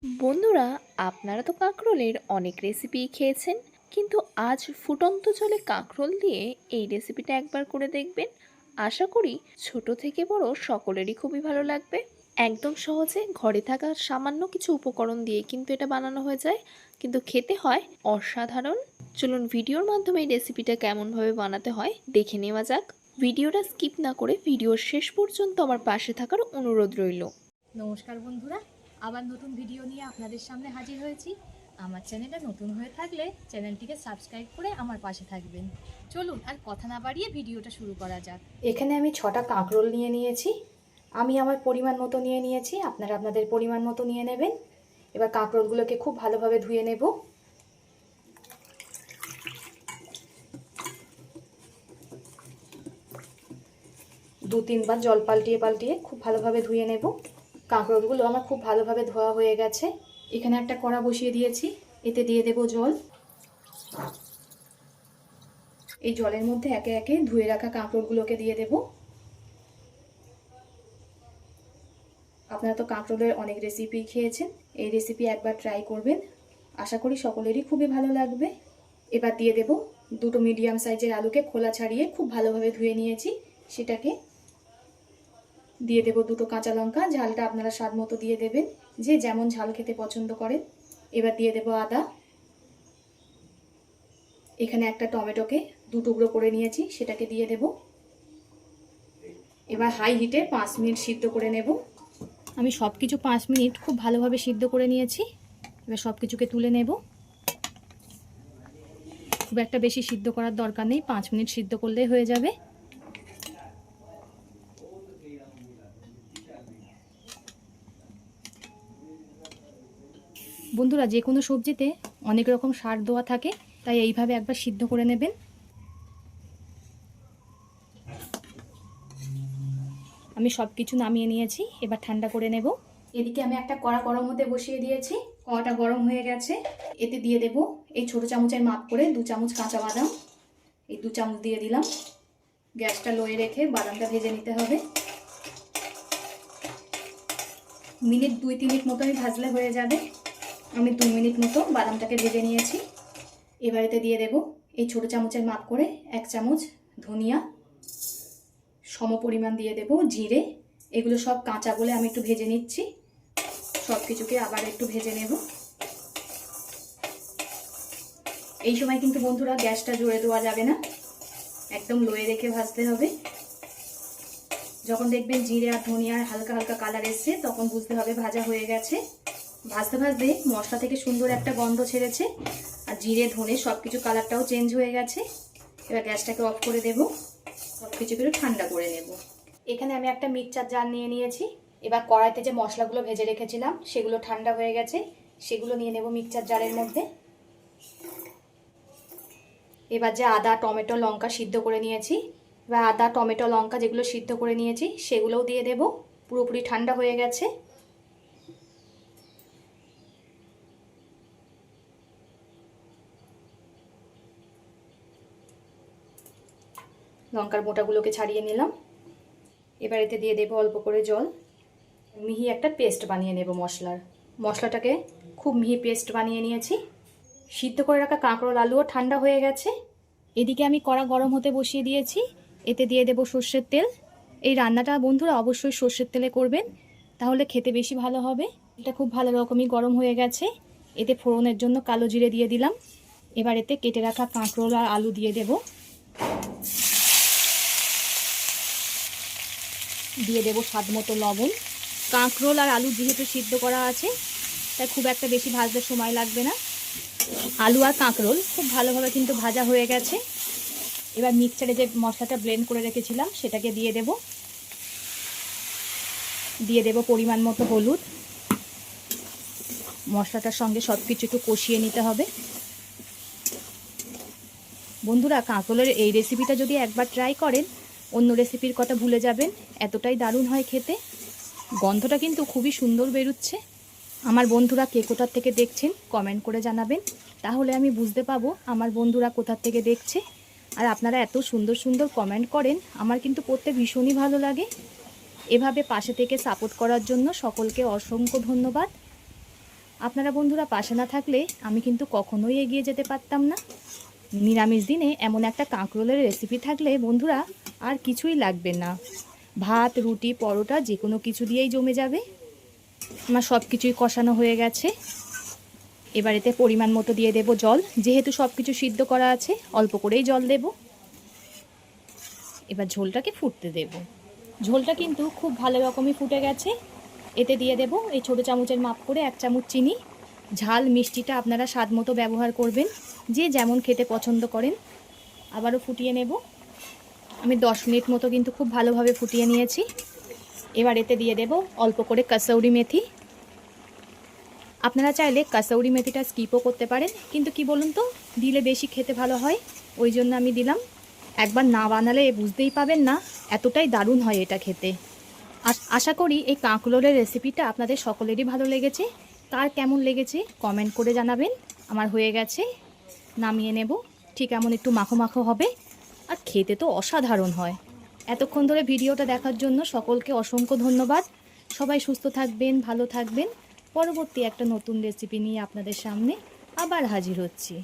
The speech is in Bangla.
বন্ধুরা, আপনারা তো কাঁকরোলের অনেক রেসিপি খেয়েছেন, কিন্তু আজ ফুটন্ত জলে কাঁকরোল দিয়ে এই রেসিপিটা একবার করে দেখবেন। আশা করি ছোট থেকে বড় সকলেরই খুবই ভালো লাগবে। একদম সহজে ঘরে থাকা সামান্য কিছু উপকরণ দিয়ে কিন্তু এটা বানানো হয়ে যায়, কিন্তু খেতে হয় অসাধারণ। চলুন ভিডিওর মাধ্যমে এই রেসিপিটা কেমনভাবে বানাতে হয় দেখে নেওয়া যাক। ভিডিওটা স্কিপ না করে ভিডিওর শেষ পর্যন্ত আমার পাশে থাকার অনুরোধ রইল। নমস্কার বন্ধুরা, আবার নতুন ভিডিও নিয়ে আপনাদের সামনে হাজির হয়েছি। আমার চ্যানেলটা নতুন হয়ে থাকলে চ্যানেলটিকে সাবস্ক্রাইব করে আমার পাশে থাকবেন। চলুন আর কথা না বাড়িয়ে ভিডিওটা শুরু করা যাক। এখানে আমি 6টা কাঁকরোল নিয়ে নিয়েছি। আমি আমার পরিমাণ মতো নিয়ে নিয়েছি, আপনারা আপনাদের পরিমাণ মতো নিয়ে নেবেন। এবার কাঁকরোলগুলোকে খুব ভালোভাবে ধুয়ে নেব। দু তিনবার জল পাল্টিয়ে পাল্টিয়ে খুব ভালোভাবে ধুয়ে নেব। কাঁকরোলগুলো আমার খুব ভালোভাবে ধোয়া হয়ে গেছে। এখানে একটা কড়া বসিয়ে দিয়েছি, এতে দিয়ে দেব জল। এই জলের মধ্যে একে একে ধুয়ে রাখা কাঁকরোলগুলোকে দিয়ে দেব। আপনারা তো কাঁকরোলের অনেক রেসিপি খেয়েছেন, এই রেসিপি একবার ট্রাই করবেন, আশা করি সকলেরই খুবই ভালো লাগবে। এবার দিয়ে দেব দুটো মিডিয়াম সাইজের আলুকে খোলা ছাড়িয়ে খুব ভালোভাবে ধুয়ে নিয়েছি, সেটাকে দিয়ে দেব। দুটো কাঁচা লঙ্কা, ঝালটা আপনারা স্বাদ মতো দিয়ে দেবেন, যে যেমন ঝাল খেতে পছন্দ করেন। এবার দিয়ে দেব আদা। এখানে একটা টমেটোকে দু টুকরো করে নিয়েছি, সেটাকে দিয়ে দেব। এবার হাই হিটে 5 মিনিট সিদ্ধ করে নেব। আমি সব কিছু 5 মিনিট খুব ভালোভাবে সিদ্ধ করে নিয়েছি। এবার সব কিছুকে তুলে নেব। খুব একটা বেশি সিদ্ধ করার দরকার নেই, 5 মিনিট সিদ্ধ করলেই হয়ে যাবে। বন্ধুরা, যে কোনো সবজিতে অনেক রকম সার দেওয়া থাকে, তাই এইভাবে একবার সিদ্ধ করে নেবেন। আমি সব কিছু নামিয়ে নিয়েছি, এবার ঠান্ডা করে নেব। এদিকে আমি একটা কড়া গরম হতে বসিয়ে দিয়েছি, কড়াটা গরম হয়ে গেছে। এতে দিয়ে দেব এই ছোট চামচের মাপ করে 2 চামচ কাঁচা বাদাম। এই 2 চামচ দিয়ে দিলাম। গ্যাসটা লোয়ে রেখে বাদামটা ভেজে নিতে হবে। মিনিট 2-3 মতোই ভাজলে হয়ে যাবে। আমি 2 মিনিট মতো বাদামটাকে ভেজে নিয়েছি। এবার এতে দিয়ে দেব এই ছোট চামচের মাপ করে 1 চামচ ধনিয়া, সম পরিমাণ দিয়ে দেব জিরে। এগুলো সব কাঁচা বলে আমি একটু ভেজে নিচ্ছি। সব কিছুকে আবার একটু ভেজে নেব। এই সময় কিন্তু বন্ধুরা গ্যাসটা জোরে দেওয়া যাবে না, একদম লোয়ে রেখে ভাজতে হবে। যখন দেখবেন জিরে আর ধনিয়ার হালকা হালকা কালার এসছে, তখন বুঝতে হবে ভাজা হয়ে গেছে। ভাজতে ভাজতে মশলা থেকে সুন্দর একটা গন্ধ ছেড়েছে, আর জিরে ধনে সব কিছু কালারটাও চেঞ্জ হয়ে গেছে। এবার গ্যাসটাকে অফ করে দেব, সব কিছুকে একটু ঠান্ডা করে নেব। এখানে আমি একটা মিক্সচার জার নিয়ে নিয়েছি। এবার কড়াইতে যে মশলাগুলো ভেজে রেখেছিলাম সেগুলো ঠান্ডা হয়ে গেছে, সেগুলো নিয়ে নেব মিক্সচার জারের মধ্যে। এবার যে আদা টমেটো লঙ্কা সিদ্ধ করে নিয়েছি, এবার আদা টমেটো লঙ্কা যেগুলো সিদ্ধ করে নিয়েছি সেগুলোও দিয়ে দেব। পুরোপুরি ঠান্ডা হয়ে গেছে। লঙ্কার বোঁটাগুলোকে ছাড়িয়ে নিলাম। এবার এতে দিয়ে দেব অল্প করে জল। মিহি একটা পেস্ট বানিয়ে নেব মশলাটাকে খুব মিহি পেস্ট বানিয়ে নিয়েছি। সিদ্ধ করে রাখা কাঁকরোল আলুও ঠান্ডা হয়ে গেছে। এদিকে আমি কড়া গরম হতে বসিয়ে দিয়েছি, এতে দিয়ে দেব সর্ষের তেল। এই রান্নাটা বন্ধুরা অবশ্যই সর্ষের তেলে করবেন, তাহলে খেতে বেশি ভালো হবে। এটা খুব ভালো রকমই গরম হয়ে গেছে। এতে ফোড়নের জন্য কালো জিরে দিয়ে দিলাম। এবার এতে কেটে রাখা কাঁকরোল আর আলু দিয়ে দেব। দিয়ে দেব স্বাদ মতো লবণ। কাঁকরোল আর আলু যেহেতু সিদ্ধ করা আছে, তাই খুব একটা বেশি ভাজতে সময় লাগবে না। আলু আর কাঁকরোল খুব ভালোভাবে কিন্তু ভাজা হয়ে গেছে। এবার মিক্সচারে যে মশলাটা ব্লেন্ড করে রেখেছিলাম সেটাকে দিয়ে দেব পরিমাণ মতো হলুদ। মশলাটার সঙ্গে সব কিছু একটু কষিয়ে নিতে হবে। বন্ধুরা, কাঁকরোলের এই রেসিপিটা যদি একবার ট্রাই করেন, অন্য রেসিপির কথা ভুলে যাবেন, এতটাই দারুণ হয় খেতে। গন্ধটা কিন্তু খুবই সুন্দর বেরোচ্ছে। আমার বন্ধুরা কে কোথার থেকে দেখছেন কমেন্ট করে জানাবেন, তাহলে আমি বুঝতে পাবো আমার বন্ধুরা কোথার থেকে দেখছে। আর আপনারা এত সুন্দর সুন্দর কমেন্ট করেন, আমার কিন্তু পড়তে ভীষণই ভালো লাগে। এভাবে পাশে থেকে সাপোর্ট করার জন্য সকলকে অসংখ্য ধন্যবাদ। আপনারা বন্ধুরা পাশে না থাকলে আমি কিন্তু কখনোই এগিয়ে যেতে পারতাম না। নিরামিষ দিনে এমন একটা কাঁকরোলের রেসিপি থাকলে বন্ধুরা আর কিছুই লাগবে না। ভাত, রুটি, পরোটা যে কোনো কিছু দিয়েই জমে যাবে। আমার সব কিছুই কষানো হয়ে গেছে। এবার এতে পরিমাণ মতো দিয়ে দেব জল। যেহেতু সব কিছু সিদ্ধ করা আছে অল্প করেই জল দেব। এবার ঝোলটাকে ফুটতে দেব। ঝোলটা কিন্তু খুব ভালো রকমই ফুটে গেছে। এতে দিয়ে দেব এই ছোটো চামচের মাপ করে 1 চামচ চিনি। ঝাল মিষ্টিটা আপনারা স্বাদ মতো ব্যবহার করবেন, যে যেমন খেতে পছন্দ করেন। আবারও ফুটিয়ে নেব। আমি 10 মিনিট মতো কিন্তু খুব ভালোভাবে ফুটিয়ে নিয়েছি। এবার এতে দিয়ে দেব অল্প করে কাসৌরি মেথি। আপনারা চাইলে কাসৌরি মেথিটা স্কিপও করতে পারেন, কিন্তু কি বলুন তো, দিলে বেশি খেতে ভালো হয়, ওই জন্য আমি দিলাম। একবার না বানালে বুঝতেই পাবেন না, এতটাই দারুণ হয় এটা খেতে। আশা করি এই কাঁকরোলের রেসিপিটা আপনাদের সকলেরই ভালো লেগেছে। কার কেমন লেগেছে কমেন্ট করে জানাবেন। আমার হয়ে গেছে, নামিয়ে নেব। ঠিক এমন একটু মাখো মাখো হবে, আর খেতে তো অসাধারণ হয়। এতক্ষণ ধরে ভিডিওটা দেখার জন্য সকলকে অসংখ্য ধন্যবাদ। সবাই সুস্থ থাকবেন, ভালো থাকবেন। পরবর্তী একটা নতুন রেসিপি নিয়ে আপনাদের সামনে আবার হাজির হচ্ছি।